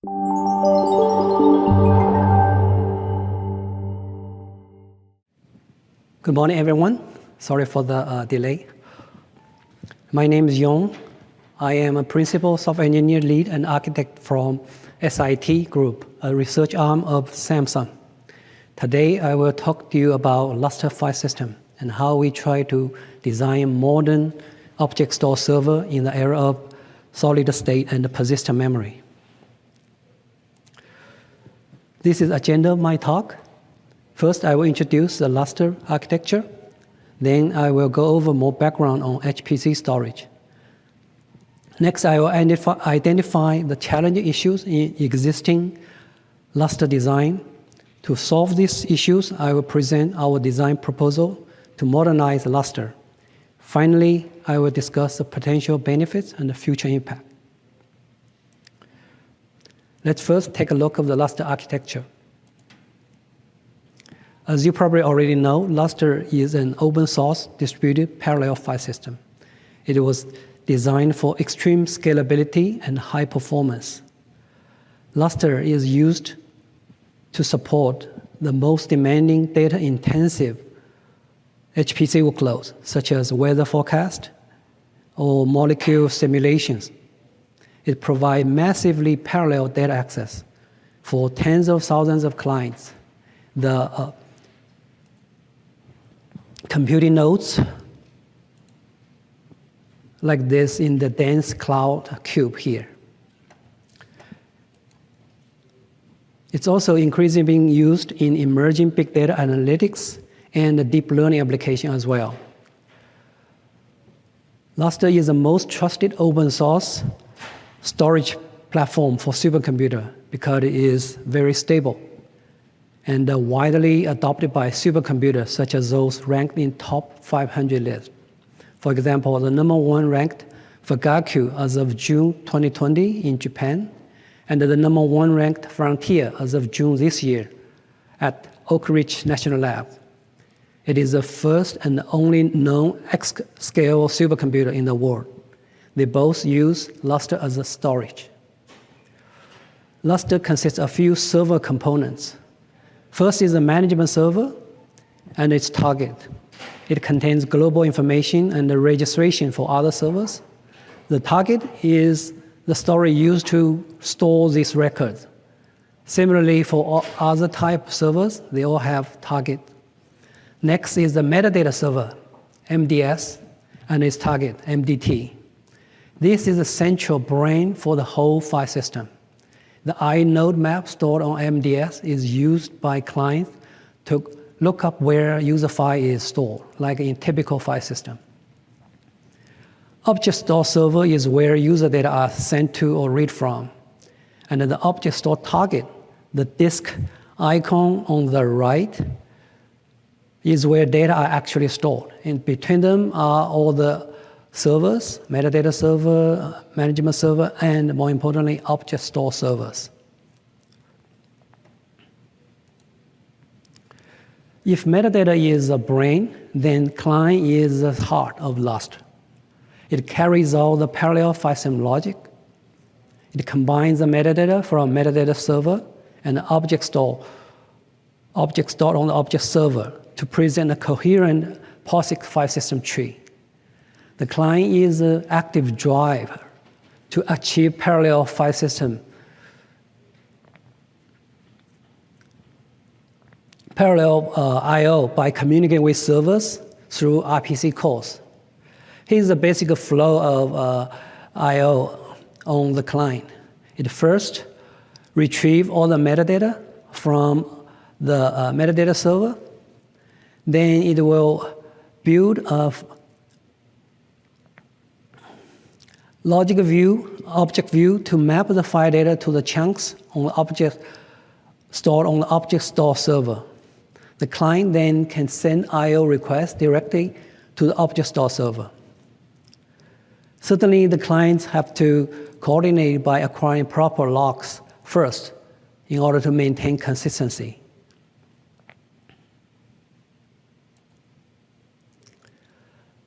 Good morning, everyone. Sorry for the delay. My name is Yong. I am a principal software engineer lead and architect from SIT Group, a research arm of Samsung. Today, I will talk to you about Lustre file system and how we try to design modern object store server in the era of solid state and persistent memory. This is the agenda of my talk. First, I will introduce the Lustre architecture. Then I will go over more background on HPC storage. Next, I will identify the challenging issues in existing Lustre design. To solve these issues, I will present our design proposal to modernize Lustre. Finally, I will discuss the potential benefits and the future impact. Let's first take a look at the Lustre architecture. As you probably already know, Lustre is an open source distributed parallel file system. It was designed for extreme scalability and high performance. Lustre is used to support the most demanding data-intensive HPC workloads, such as weather forecast or molecule simulations. It provides massively parallel data access for tens of thousands of clients. The computing nodes like this in the dense cloud cube here. It's also increasingly being used in emerging big data analytics and deep learning application as well. Lustre is the most trusted open source storage platform for supercomputer because it is very stable and widely adopted by supercomputers such as those ranked in top 500 list. For example, the #1 ranked Fugaku as of June 2020 in Japan, and the #1 ranked Frontier as of June this year at Oak Ridge National Lab. It is the first and only known X-scale supercomputer in the world. They both use Lustre as a storage. Lustre consists of a few server components. First is the management server and its target. It contains global information and the registration for other servers. The target is the storage used to store these records. Similarly, for all other type servers, they all have target. Next is the metadata server, MDS, and its target, MDT. This is the central brain for the whole file system. The inode map stored on MDS is used by clients to look up where user file is stored, like in typical file system. Object store server is where user data are sent to or read from. And then the object store target, the disk icon on the right, is where data are actually stored. In between them are all the servers, metadata server, management server, and more importantly, object store servers. If metadata is a brain, then client is the heart of Lustre. It carries all the parallel file system logic. It combines the metadata from metadata server and the object stored on the object server to present a coherent POSIX file system tree. The client is an active driver to achieve parallel file system. Parallel I/O by communicating with servers through RPC calls. Here's the basic flow of I/O on the client. It first retrieves all the metadata from the metadata server. Then it will build a logic view, object view to map the file data to the chunks on the object stored on the object store server. The client then can send I/O requests directly to the object store server. Certainly, the clients have to coordinate by acquiring proper locks first in order to maintain consistency.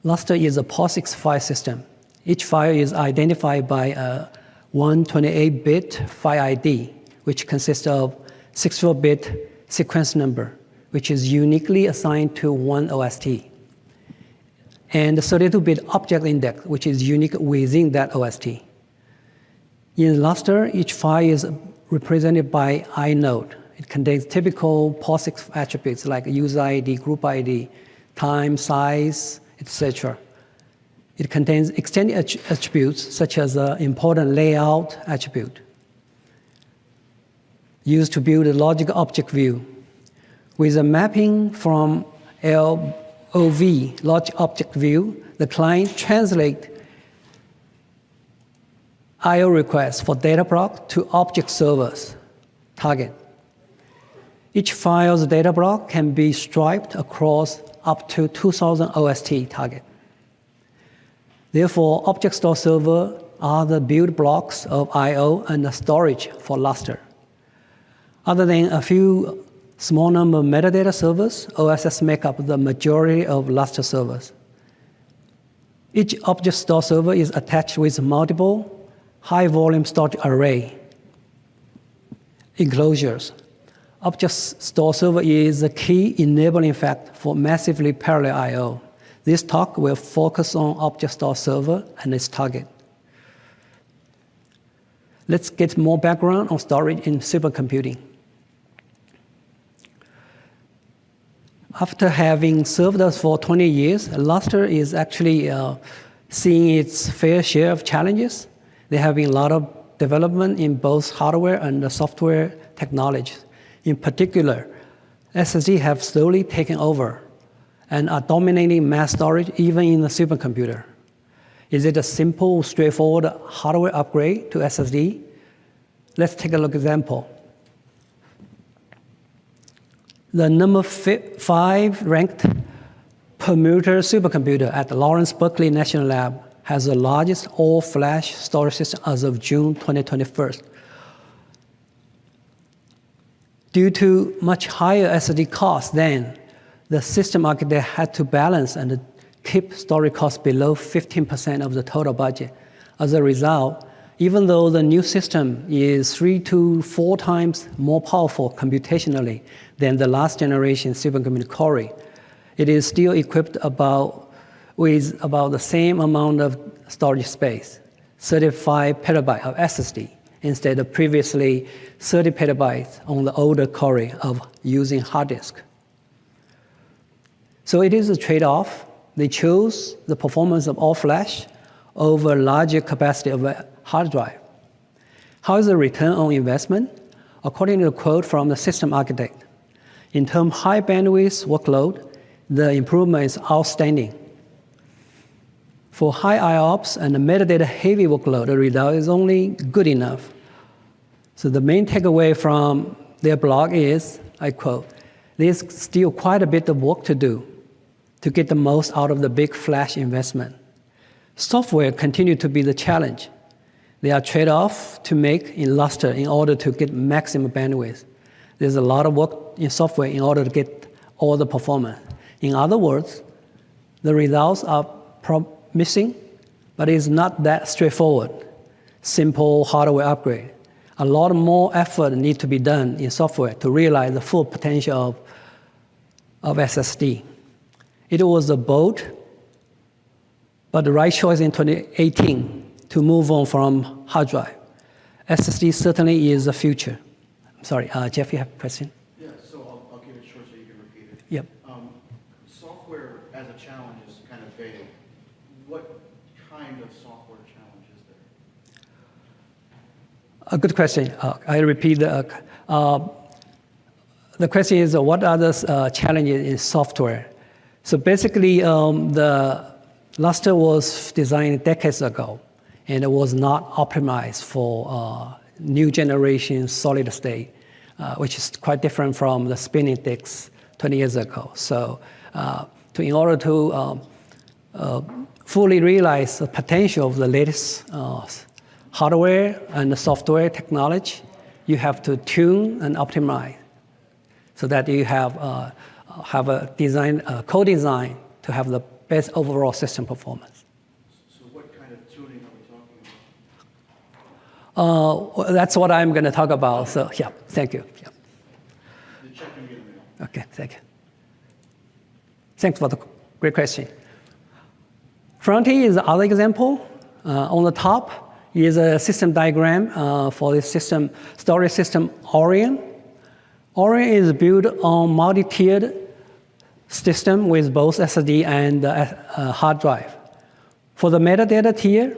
Lustre is a POSIX file system. Each file is identified by a 128-bit file ID, which consists of 64-bit sequence number, which is uniquely assigned to one OST, and the 32-bit object index, which is unique within that OST. In Lustre, each file is represented by inode. It contains typical POSIX attributes like user ID, group ID, time, size, etc. It contains extended attributes such as an important layout attribute used to build a logical object view. With a mapping from LOV, logic object view, the client translates I/O requests for data block to object servers target. Each file's data block can be striped across up to 2,000 OST target. Therefore, object store server are the build blocks of I/O and the storage for Lustre. Other than a few small number of metadata servers, OSS make up the majority of Lustre servers. Each object store server is attached with multiple high-volume storage array enclosures. Object store server is the key enabling factor for massively parallel I/O. This talk will focus on object store server and its target. Let's get more background on storage in supercomputing. After having served us for 20 years, Lustre is actually seeing its fair share of challenges. There have been a lot of development in both hardware and software technologies. In particular, SSDs have slowly taken over and are dominating mass storage even in the supercomputer. Is it a simple, straightforward hardware upgrade to SSD? Let's take a look example. The number 5 ranked Permuter supercomputer at the Lawrence Berkeley National Lab has the largest all-flash storage system as of June 2021. Due to much higher SSD costs then, the system architect had to balance and keep storage costs below 15% of the total budget. As a result, even though the new system is 3 to 4 times more powerful computationally than the last generation supercomputer Core, it is still equipped with about the same amount of storage space, 35 petabytes of SSD, instead of previously 30 petabytes on the older Core of using hard disk. So it is a trade-off. They chose the performance of all flash over larger capacity of a hard drive. How is the return on investment? According to the quote from the system architect, in terms of high bandwidth workload, the improvement is outstanding. For high IOPS and metadata heavy workload, the result is only good enough. So the main takeaway from their blog is, I quote, there's still quite a bit of work to do to get the most out of the big flash investment. Software continues to be the challenge. There are trade-offs to make in Lustre in order to get maximum bandwidth. There's a lot of work in software in order to get all the performance. In other words, the results are promising, but it's not that straightforward. Simple hardware upgrade. A lot more effort needs to be done in software to realize the full potential of SSD. It was a bold but the right choice in 2018 to move on from hard drive. SSD certainly is the future. I'm sorry, Jeff, you have a question? Yeah, so I'll keep it short so you can repeat it. Yep. Software as a challenge is kind of vague. What kind of software challenge is there? A good question. I repeat the question is what are the challenges in software? So basically, the Lustre was designed decades ago, and it was not optimized for new generation solid state, which is quite different from the spinning disks 20 years ago. So in order to fully realize the potential of the latest hardware and the software technology, you have to tune and optimize so that you have a design, co-design to have the best overall system performance. So what kind of tuning are we talking That's what I'm going to talk about. So, yeah, thank you. Yeah. The check can be in the mail. Okay, thank you. Thanks for the great question. Frontier is the other example. On the top is a system diagram for the system storage system Orion. Orion is built on multi-tiered system with both SSD and hard drive. For the metadata tier,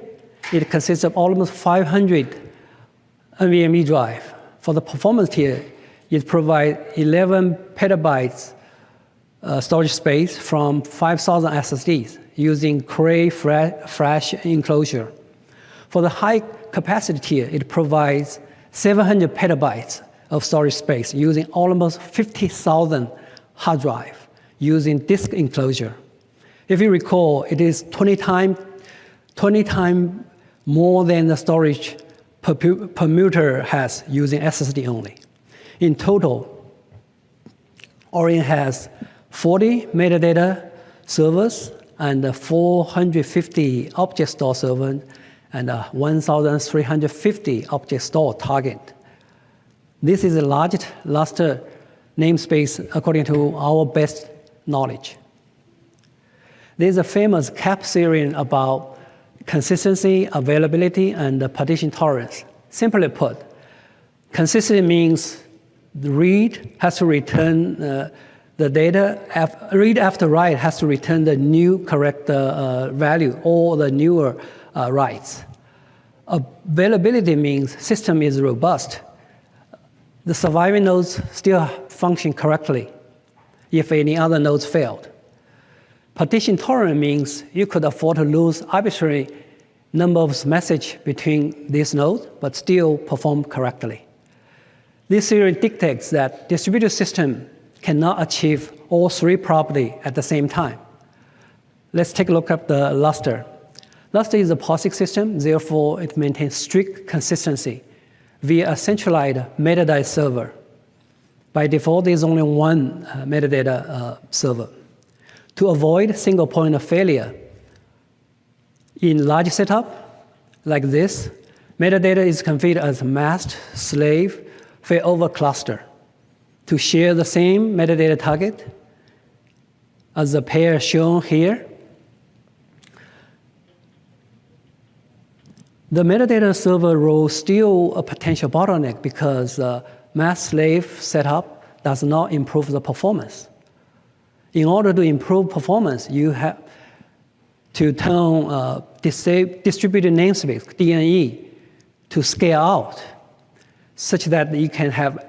it consists of almost 500 NVMe drive. For the performance tier, it provides 11 petabytes storage space from 5,000 SSDs using Cray flash enclosure. For the high capacity tier, it provides 700 petabytes of storage space using almost 50,000 hard drive using disk enclosure. If you recall, it is 20 times more than the storage permuter has using SSD only. In total, Orion has 40 metadata servers and 450 object store servers and 1,350 object store target. This is the largest Lustre namespace according to our best knowledge. There's a famous CAP theorem about consistency, availability, and partition tolerance. Simply put, consistency means the read has to return the data, read after write has to return the new correct value or the newer writes. Availability means system is robust. The surviving nodes still function correctly if any other nodes failed. Partition tolerant means you could afford to lose arbitrary number of messages between these nodes, but still perform correctly. This theory dictates that distributed system cannot achieve all three properties at the same time. Let's take a look at the Lustre. Lustre is a POSIX system, therefore it maintains strict consistency via a centralized metadata server. By default, there's only one metadata server. To avoid single point of failure, in large setup like this, metadata is configured as masked, slave, failover cluster to share the same metadata target as the pair shown here. The metadata server role is still a potential bottleneck because masked slave setup does not improve the performance. In order to improve performance, you have to turn distributed namespace, DNE, to scale out, such that you can have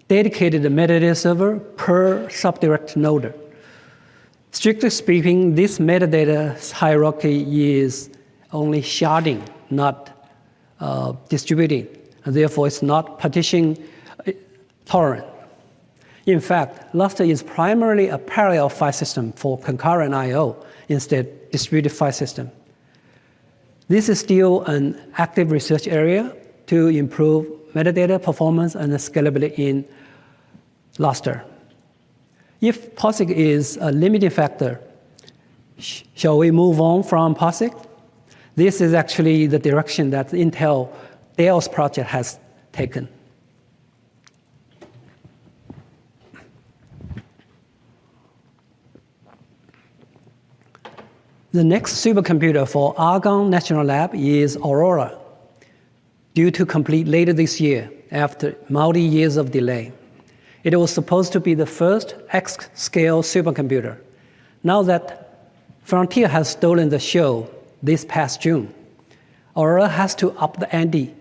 dedicated metadata server per subdirect node. Strictly speaking, this metadata hierarchy is only sharding, not distributing, and therefore it's not partition tolerant. In fact, Lustre is primarily a parallel file system for concurrent I/O instead distributed file system. This is still an active research area to improve metadata performance and scalability in Lustre. If POSIX is a limiting factor, shall we move on from POSIX? This is actually the direction that Intel Dell's project has taken. The next supercomputer for Argonne National Lab is Aurora, due to complete later this year after multi-years of delay. It was supposed to be the first X-scale supercomputer. Now that Frontier has stolen the show this past June, Aurora has to up the ante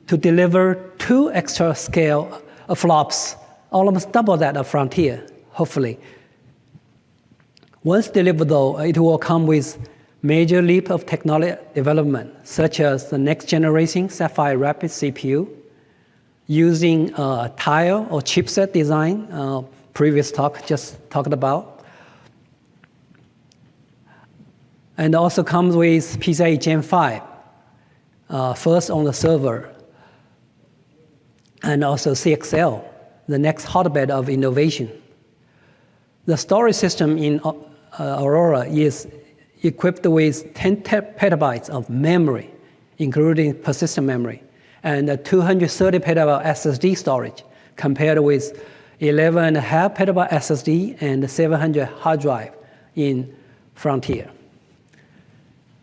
to deliver 2 extra scale flops, almost double that of Frontier, hopefully. Once delivered, though, it will come with major leap of technology development, such as the next generation Sapphire Rapid CPU, using tile or chipset design, previous talk just talked about. And also comes with PCIe Gen 5, first on the server, and also CXL, the next hotbed of innovation. The storage system in Aurora is equipped with 10 petabytes of memory including persistent memory, and 230 petabyte SSD storage, compared with 11.5 petabyte SSD and 700 hard drive in Frontier.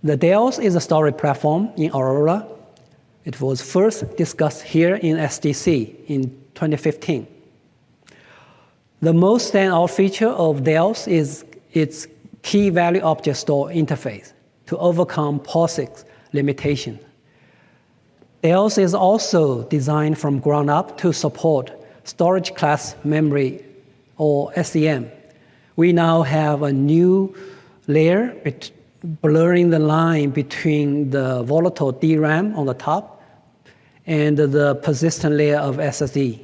The DELS is a storage platform in Aurora. It was first discussed here in SDC in 2015. The most standout feature of DELS is its key value object store interface to overcome POSIX limitation. DELS is also designed from ground up to support storage class memory, or SEM. We now have a new layer blurring the line between the volatile DRAM on the top and the persistent layer of SSD.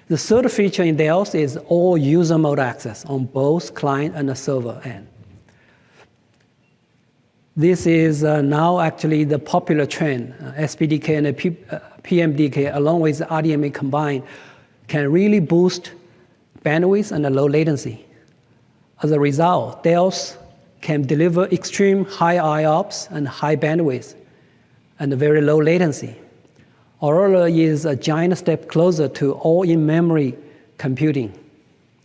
The third feature in DELS is all user mode access on both client and the server end. This is now actually the popular trend. SPDK and PMDK, along with RDMA combined, can really boost bandwidth and low latency. As a result, DELS can deliver extreme high IOPS and high bandwidth and very low latency. Aurora is a giant step closer to all-in-memory computing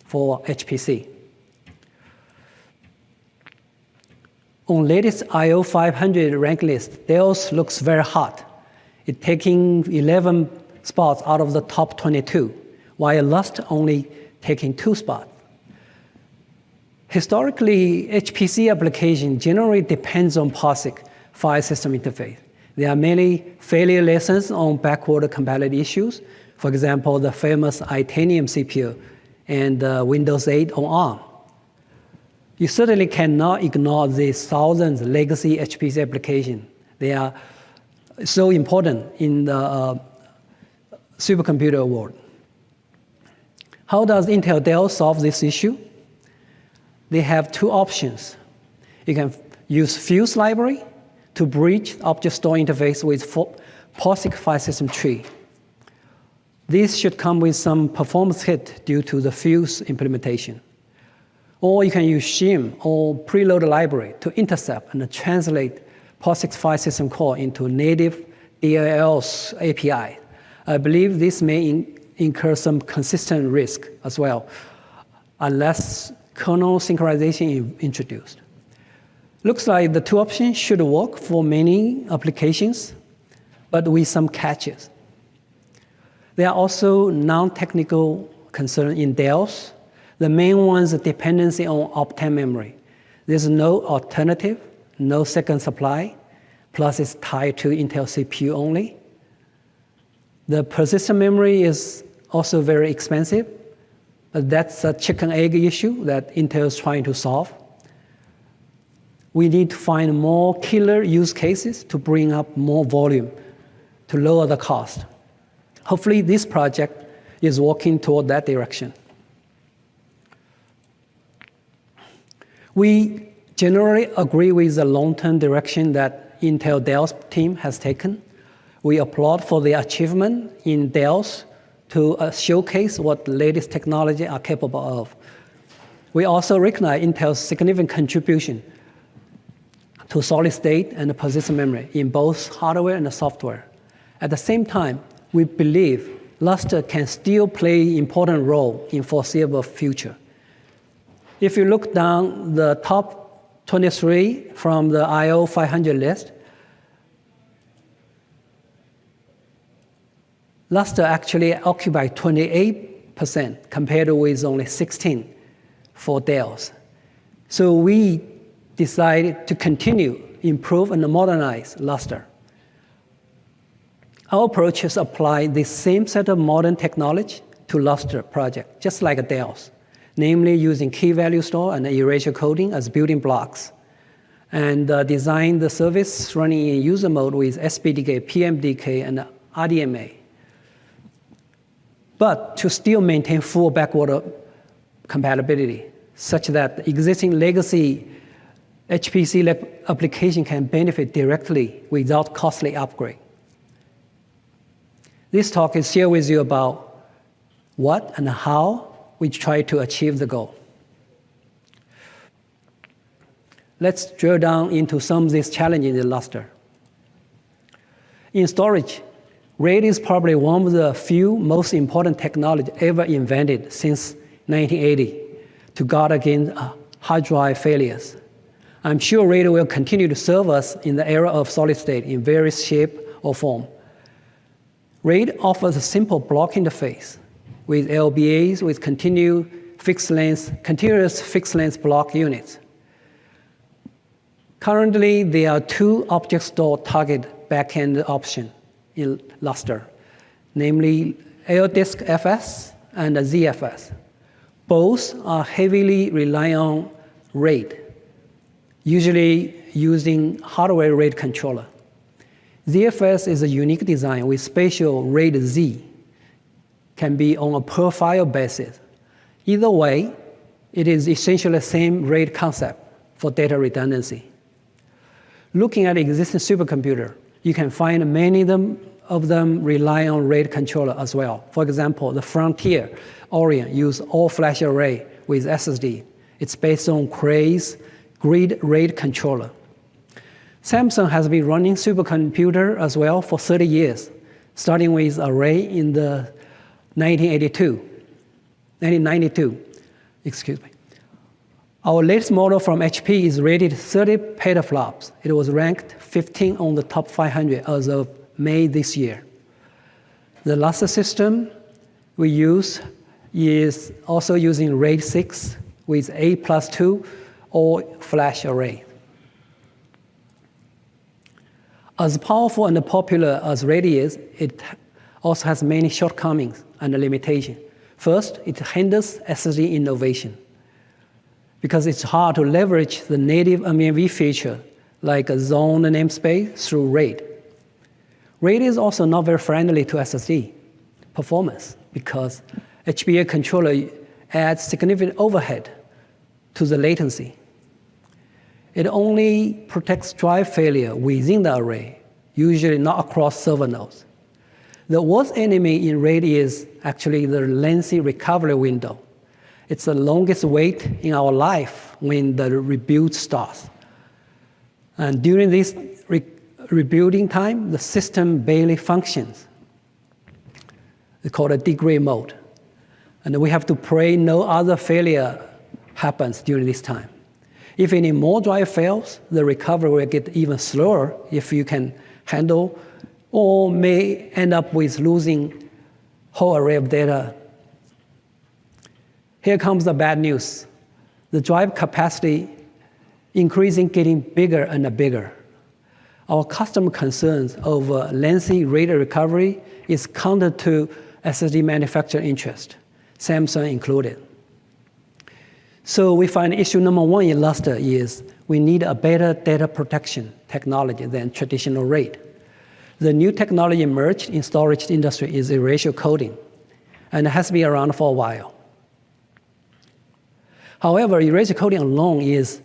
for HPC. On latest IO 500 rank list, DELS looks very hot. It's taking 11 spots out of the top 22, while Lustre only taking 2 spots. Historically, HPC application generally depends on POSIX file system interface. There are many failure lessons on backward compatibility issues. For example, the famous Itanium CPU and Windows 8 on ARM. You certainly cannot ignore these thousands of legacy HPC applications. They are so important in the supercomputer world. How does Intel DELS solve this issue? They have 2 options. You can use Fuse library to bridge object store interface with POSIX file system tree. This should come with some performance hit due to the Fuse implementation. Or you can use shim or preload library to intercept and translate POSIX file system call into native DLL's API. I believe this may incur some consistent risk as well, unless kernel synchronization is introduced. Looks like the 2 options should work for many applications, but with some catches. There are also non-technical concerns in DELS. The main one is the dependency on Optane memory. There's no alternative, no second supply, plus it's tied to Intel CPU only. The persistent memory is also very expensive, but that's a chicken-egg issue that Intel is trying to solve. We need to find more killer use cases to bring up more volume to lower the cost. Hopefully, this project is working toward that direction. We generally agree with the long-term direction that Intel DELS team has taken. We applaud for the achievement in DELS to showcase what the latest technology are capable of. We also recognize Intel's significant contribution to solid state and persistent memory in both hardware and software. At the same time, we believe Lustre can still play an important role in foreseeable future. If you look down the top 23 from the IO 500 list, Lustre actually occupied 28% compared with only 16 for DELS. So we decided to continue, improve, and modernize Lustre. Our approach is apply the same set of modern technology to Lustre project, just like a DELS, namely using key value store and erasure coding as building blocks, and design the service running in user mode with SPDK, PMDK, and RDMA. But to still maintain full backward compatibility, such that existing legacy HPC application can benefit directly without costly upgrade. This talk is shared with you about what and how we try to achieve the goal. Let's drill down into some of these challenges in Lustre. In storage, RAID is probably one of the few most important technology ever invented since 1980 to guard against hard drive failures. I'm sure RAID will continue to serve us in the era of solid state in various shape or form. RAID offers a simple block interface with LBAs with continuous fixed length block units. Currently, there are two object store target backend options in Lustre, namely ldiskfs and ZFS. Both are heavily rely on RAID, usually using hardware RAID controller. ZFS is a unique design with spatial RAID Z, can be on a per file basis. Either way, it is essentially the same RAID concept for data redundancy. Looking at existing supercomputer, you can find many of them rely on RAID controller as well. For example, the Frontier Orion use all-flash array with SSD. It's based on Crane's grid RAID controller. Samsung has been running supercomputer as well for 30 years, starting with array in the 1992, excuse me. Our latest model from HP is rated 30 petaflops. It was ranked 15 on the top 500 as of May this year. The Lustre system we use is also using RAID 6 with 8+2 all-flash array. As powerful and popular as RAID is, it also has many shortcomings and limitations. First, it hinders SSD innovation because it's hard to leverage the native MEMV feature like a zone namespace through RAID. RAID is also not very friendly to SSD performance because HBA controller adds significant overhead to the latency. It only protects drive failure within the array, usually not across server nodes. The worst enemy in RAID is actually the lengthy recovery window. It's the longest wait in our life when the rebuild starts. And during this rebuilding time, the system barely functions. It's called a degrade mode. And we have to pray no other failure happens during this time. If any more drive fails, the recovery will get even slower if you can handle, or may end up with losing whole array of data. Here comes the bad news. The drive capacity increasing, getting bigger and bigger. Our customer concerns over lengthy RAID recovery is counter to SSD manufacturer interest, Samsung included. So we find issue number one in Lustre is we need a better data protection technology than traditional RAID. The new technology emerged in storage industry is Erasure Coding, and it has been around for a while. However, Erasure Coding alone is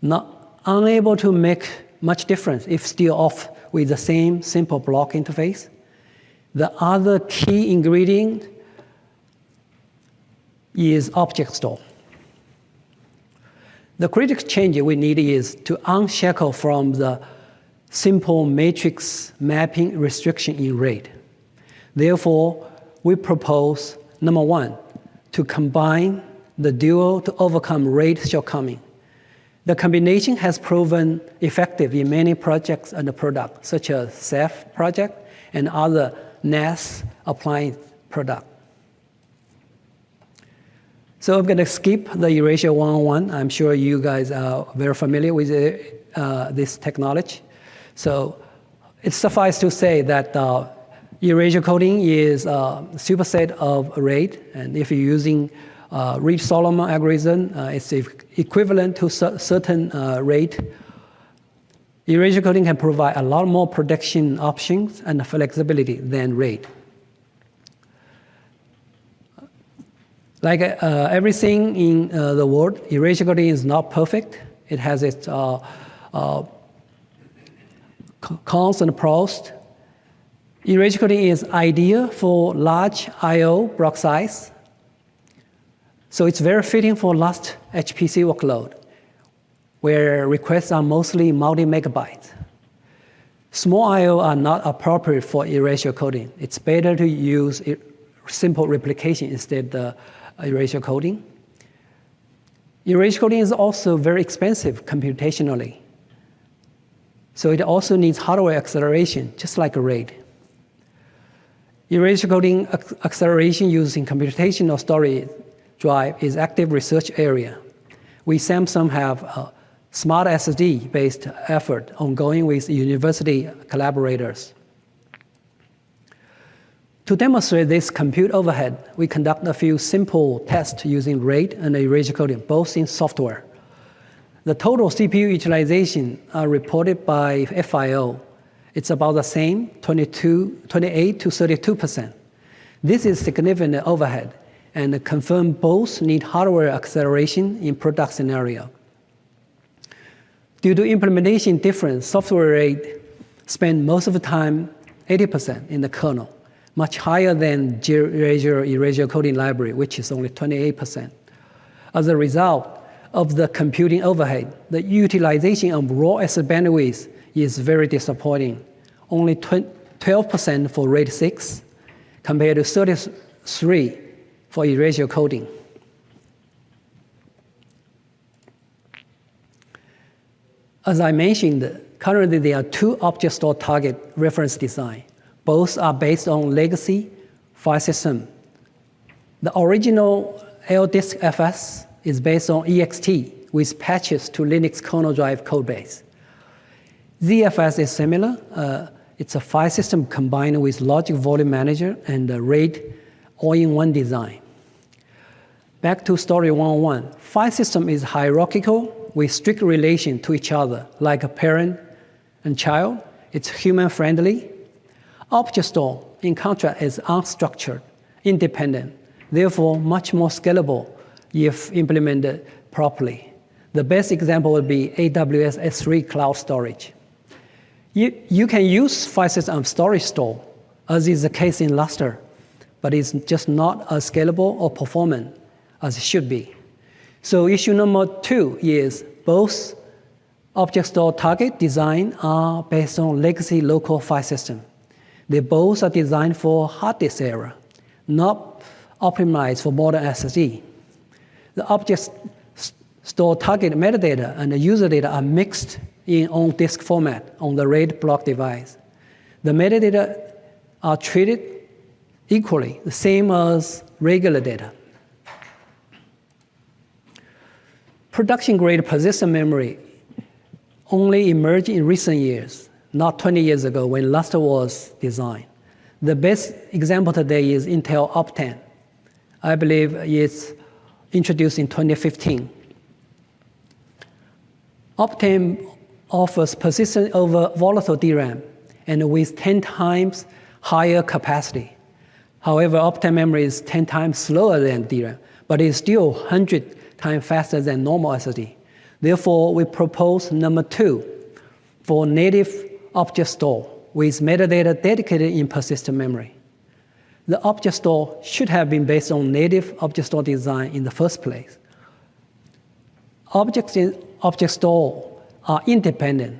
not unable to make much difference if still off with the same simple block interface. The other key ingredient is object store. The critical change we need is to unshackle from the simple matrix mapping restriction in RAID. Therefore, we propose, number one, to combine the dual to overcome RAID shortcoming. The combination has proven effective in many projects and products, such as Ceph project and other NAS appliance products. So I'm going to skip the Erasure 101. I'm sure you guys are very familiar with this technology. So it suffices to say that Erasure Coding is a superset of RAID, and if you're using Reed-Solomon algorithm, it's equivalent to certain RAID. Erasure Coding can provide a lot more prediction options and flexibility than RAID. Like everything in the world, Erasure Coding is not perfect. It has its cons and pros. Erasure Coding is ideal for large I/O block size. So it's very fitting for large HPC workload, where requests are mostly multi-megabytes. Small I/O are not appropriate for erasure coding. It's better to use simple replication instead of erasure coding. Erasure coding is also very expensive computationally. So it also needs hardware acceleration, just like a RAID. Erasure coding acceleration using computational storage drive is active research area. We Samsung have a smart SSD-based effort ongoing with university collaborators. To demonstrate this compute overhead, we conduct a few simple tests using RAID and erasure coding, both in software. The total CPU utilization are reported by FIO. It's about the same, 28 to 32%. This is significant overhead and confirm both need hardware acceleration in product scenario. Due to implementation difference, software RAID spend most of the time 80% in the kernel, much higher than erasure coding library, which is only 28%. As a result of the computing overhead, the utilization of raw asset bandwidth is very disappointing. Only 12% for RAID 6, compared to 33% for erasure coding. As I mentioned, currently there are two object store target reference design. Both are based on legacy file system. The original ldiskfs is based on ext with patches to Linux kernel drive codebase. ZFS is similar. It's a file system combined with logic volume manager and a RAID all-in-one design. Back to story 101. File system is hierarchical with strict relation to each other, like a parent and child. It's human-friendly. Object store, in contrast, is unstructured, independent, therefore much more scalable if implemented properly. The best example would be AWS S3 cloud storage. You can use file system storage store, as is the case in Lustre, but it's just not as scalable or performant as it should be. So issue number 2 is both object store target design are based on legacy local file system. They both are designed for hard disk era, not optimized for modern SSD. The object store target metadata and the user data are mixed in on-disk format on the RAID block device. The metadata are treated equally, the same as regular data. Production-grade persistent memory only emerged in recent years, not 20 years ago when Lustre was designed. The best example today is Intel Optane. I believe it's introduced in 2015. Optane offers persistent over volatile DRAM and with 10 times higher capacity. However, Optane memory is 10 times slower than DRAM, but it's still 100 times faster than normal SSD. Therefore, we propose number 2 for native object store with metadata dedicated in persistent memory. The object store should have been based on native object store design in the first place. Objects in object store are independent,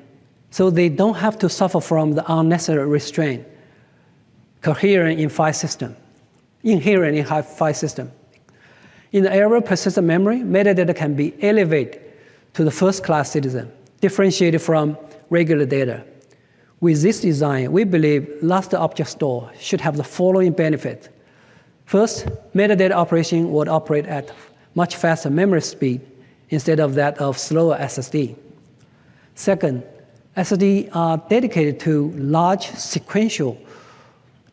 so they don't have to suffer from the unnecessary restraint inherent in file system. In the era of persistent memory, metadata can be elevated to the first-class citizen, differentiated from regular data. With this design, we believe Lustre Object Store should have the following benefit. First, metadata operation would operate at much faster memory speed instead of that of slower SSD. Second, SSD are dedicated to large sequential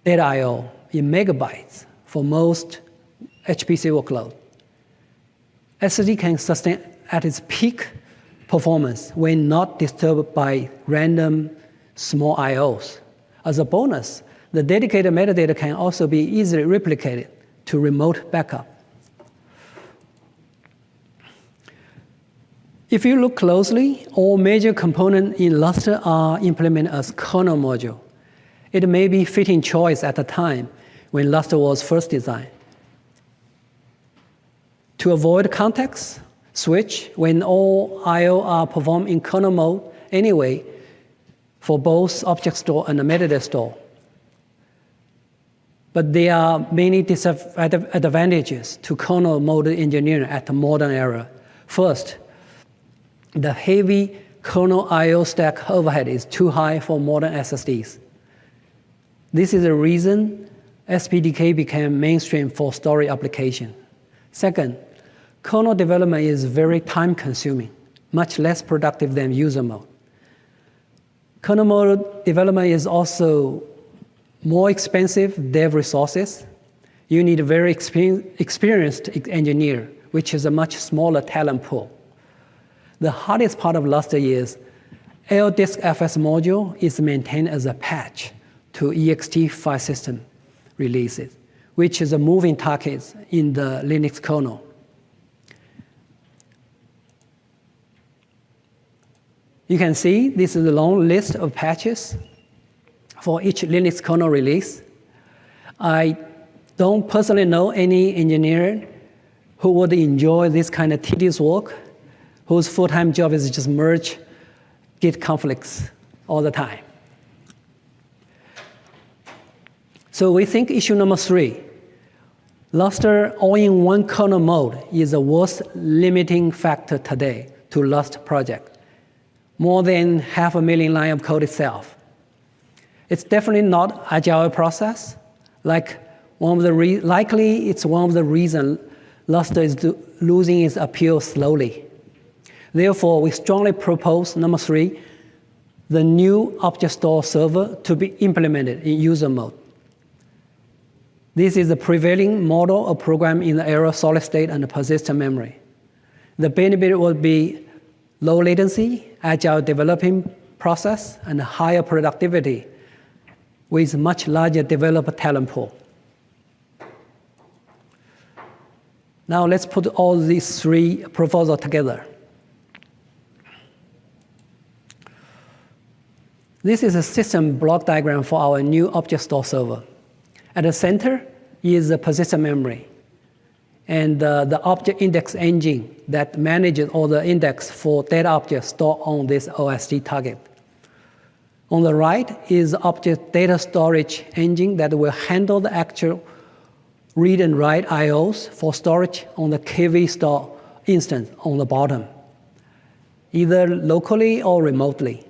data I/O in megabytes for most HPC workload. SSD can sustain at its peak performance when not disturbed by random small I/Os. As a bonus, the dedicated metadata can also be easily replicated to remote backup. If you look closely, all major components in Lustre are implemented as kernel module. It may be fitting choice at the time when Lustre was first designed. To avoid context switch when all I/O are performed in kernel mode anyway, for both object store and the metadata store. But there are many disadvantages to kernel mode engineering at the modern era. First, the heavy kernel I/O stack overhead is too high for modern SSDs. This is the reason SPDK became mainstream for storage application. Second, kernel development is very time-consuming, much less productive than user mode. Kernel mode development is also more expensive dev resources. You need a very experienced engineer, which is a much smaller talent pool. The hardest part of Lustre is ldiskfs module is maintained as a patch to ext file system releases, which is a moving target in the Linux kernel. You can see this is a long list of patches for each Linux kernel release. I don't personally know any engineer who would enjoy this kind of tedious work, whose full-time job is just merge Git conflicts all the time. So we think issue number 3, Lustre all-in-one kernel mode is the worst limiting factor today to Lustre project, more than 500,000 lines of code itself. It's definitely not agile process. Likely it's one of the reasons Lustre is losing its appeal slowly. Therefore, we strongly propose number 3, the new object store server to be implemented in user mode. This is the prevailing model of programming in the era of solid state and persistent memory. The benefit will be low latency, agile developing process, and higher productivity with much larger developer talent pool. Now let's put all these 3 proposals together. This is a system block diagram for our new object store server. At the center is the persistent memory and the object index engine that manages all the index for data objects stored on this OSD target. On the right is the object data storage engine that will handle the actual read and write IOs for storage on the KV store instance on the bottom, either locally or remotely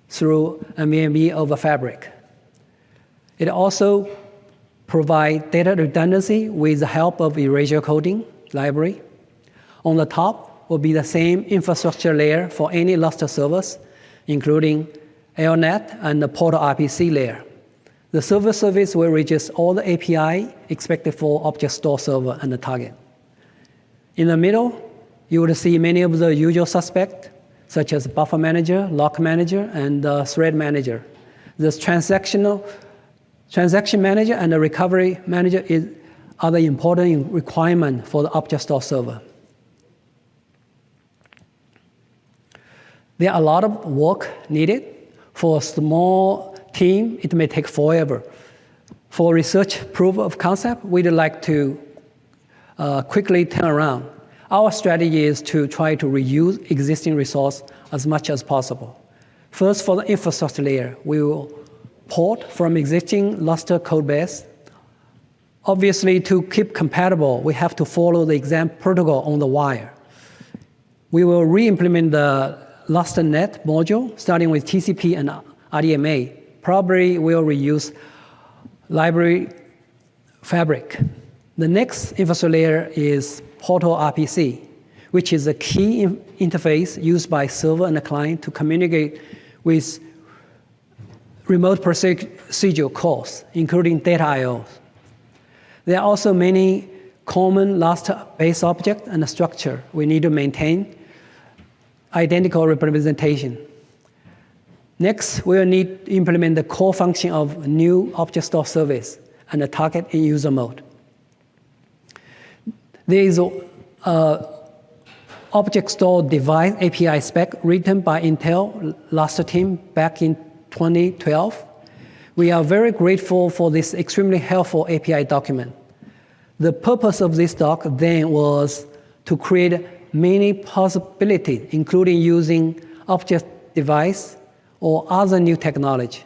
through NVMe over Fabric. It also provides data redundancy with the help of Erasure Coding library. On the top will be the same infrastructure layer for any Lustre servers, including LNet and the Portal RPC layer. The server service will register all the API expected for object store server and the target. In the middle, you will see many of the usual suspects, such as buffer manager, lock manager, and thread manager. The transaction manager and the recovery manager are the important requirement for the object store server. There are a lot of work needed. For a small team, it may take forever. For research proof of concept, we'd like to quickly turn around. Our strategy is to try to reuse existing resource as much as possible. First, for the infrastructure layer, we will port from existing Lustre code base. Obviously, to keep compatible, we have to follow the exam protocol on the wire. We will re-implement the LustreNet module, starting with TCP and RDMA. Probably we'll reuse library Fabric. The next infrastructure layer is Portal RPC, which is a key interface used by server and the client to communicate with remote procedural calls, including data IOs. There are also many common Lustre base objects and structure we need to maintain identical representation. Next, we will need to implement the core function of new object store service and the target in user mode. There is an object store device API spec written by Intel Lustre team back in 2012. We are very grateful for this extremely helpful API document. The purpose of this doc then was to create many possibilities, including using object device or other new technology.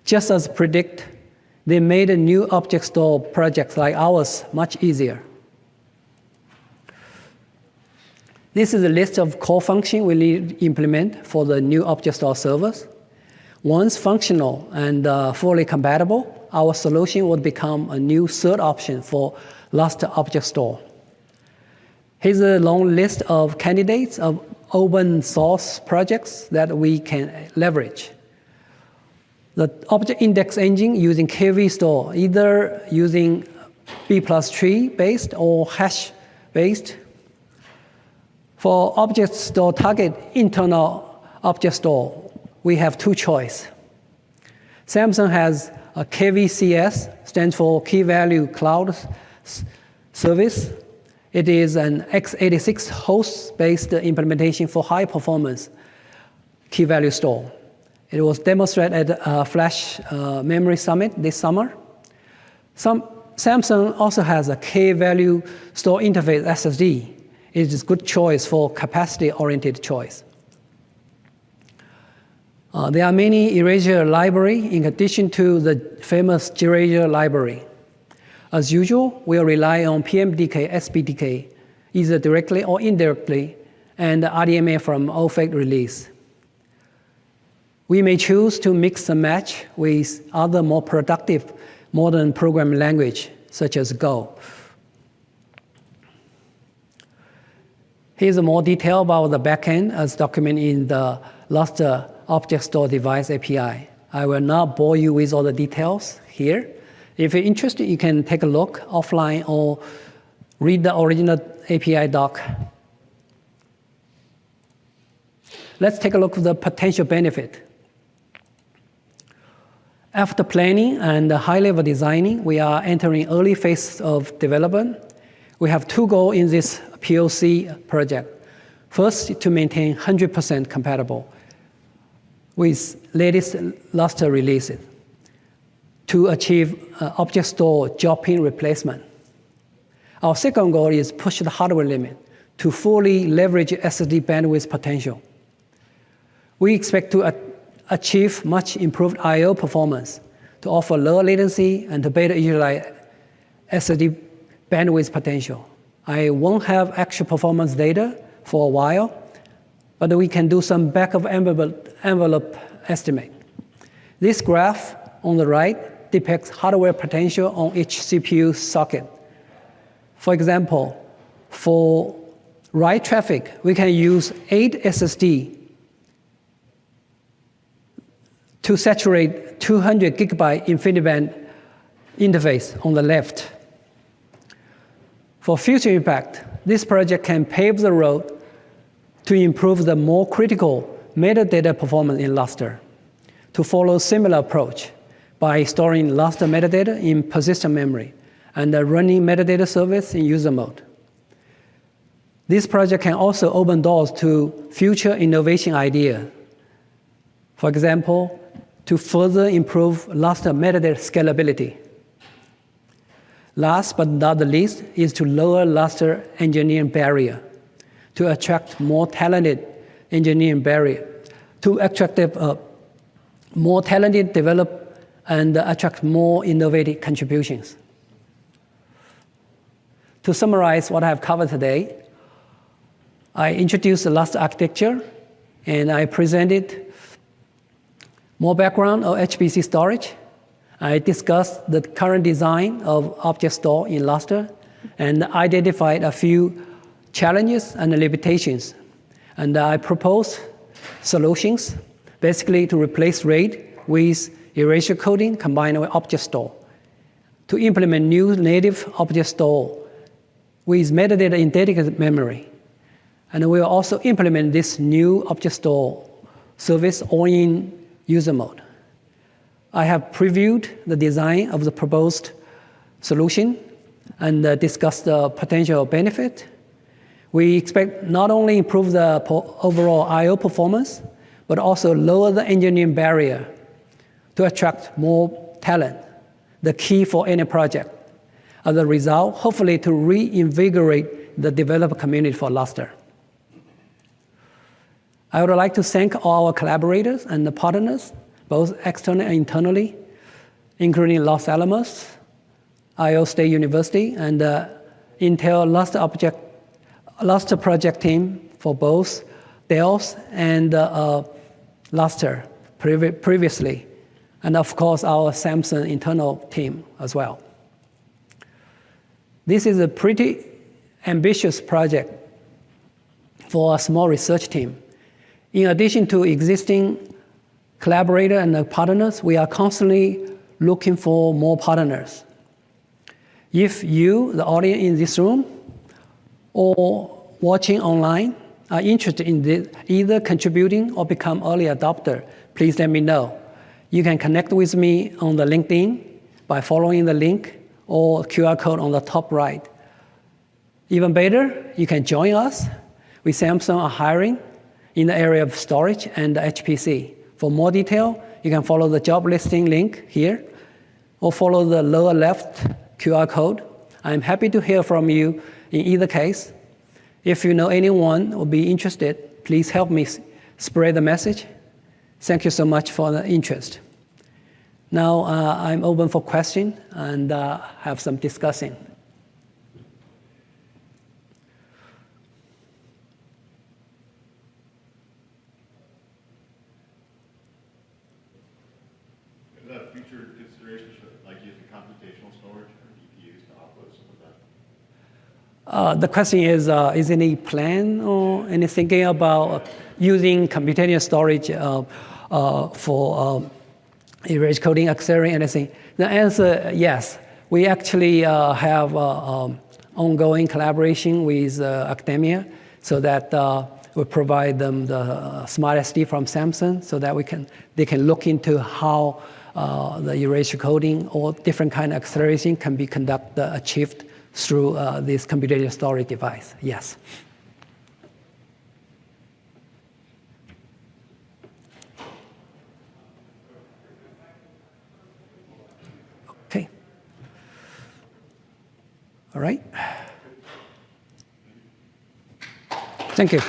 Just as predict, they made a new object store projects like ours much easier. This is a list of core functions we need to implement for the new object store servers. Once functional and fully compatible, our solution would become a new third option for Lustre Object Store. Here's a long list of candidates of open source projects that we can leverage. The object index engine using KV store, either using B+tree based or hash based. For object store target internal object store, we have two choices. Samsung has a KVCS, stands for Key Value Cloud Service. It is an x86 host-based implementation for high-performance key value store. It was demonstrated at Flash Memory Summit this summer. Samsung also has a key value store interface SSD. It is a good choice for capacity-oriented choice. There are many Erasure library in addition to the famous Erasure library. As usual, we'll rely on PMDK, SPDK, either directly or indirectly, and RDMA from OFAC release. We may choose to mix and match with other more productive modern programming language, such as Go. Here's more detail about the backend as documented in the Lustre Object Store Device API. I will not bore you with all the details here. If you're interested, you can take a look offline or read the original API doc. Let's take a look at the potential benefit. After planning and high-level designing, we are entering early phase of development. We have two goals in this POC project. First, to maintain 100% compatible with latest Lustre releases, to achieve object store job-in replacement. Our second goal is push the hardware limit to fully leverage SSD bandwidth potential. We expect to achieve much improved I/O performance, to offer lower latency, and to better utilize SSD bandwidth potential. I won't have actual performance data for a while, but we can do some back-of-envelope estimate. This graph on the right depicts hardware potential on each CPU socket. For example, for write traffic, we can use 8 SSD to saturate 200 gigabyte InfiniBand interface on the left. For future impact, this project can pave the road to improve the more critical metadata performance in Lustre, to follow similar approach by storing Lustre metadata in persistent memory and running metadata service in user mode. This project can also open doors to future innovation ideas. For example, to further improve Lustre metadata scalability. Last but not the least is to lower Lustre engineering barrier, to attract more talented engineering barrier, to attract more talented develop and attract more innovative contributions. To summarize what I have covered today, I introduced the Lustre Architecture, and I presented more background of HPC storage. I discussed the current design of object store in Lustre and identified a few challenges and limitations. And I proposed solutions, basically to replace RAID with Erasure Coding combined with object store, to implement new native object store with metadata in dedicated memory. And we will also implement this new object store service all in user mode. I have previewed the design of the proposed solution and discussed the potential benefit. We expect not only improve the overall I/O performance, but also lower the engineering barrier to attract more talent, the key for any project. As a result, hopefully to reinvigorate the developer community for Lustre. I would like to thank all our collaborators and the partners, both externally and internally, including Los Alamos, Iowa State University, and Intel Lustre project team for both Dells and Lustre previously, and of course our Samsung internal team as well. This is a pretty ambitious project for a small research team. In addition to existing collaborators and partners, we are constantly looking for more partners. If you, the audience in this room, or watching online, are interested in this, either contributing or become early adopter, please let me know. You can connect with me on the LinkedIn by following the link or QR code on the top right. Even better, you can join us. We Samsung are hiring in the area of storage and HPC. For more detail, you can follow the job listing link here or follow the lower left QR code. I'm happy to hear from you in either case. If you know anyone who will be interested, please help me spread the message. Thank you so much for the interest. Now I'm open for questions and have some discussing. Is that future considerations for like using computational storage or GPUs to offload some of that? The question is any plan or any thinking about using computational storage for Erasure Coding, accelerating anything? The answer, yes. We actually have ongoing collaboration with academia so that we provide them the smart SD from Samsung so that they can look into how the Erasure Coding or different kind of acceleration can be achieved through this computational storage device, yes. Okay. All right. Thank you.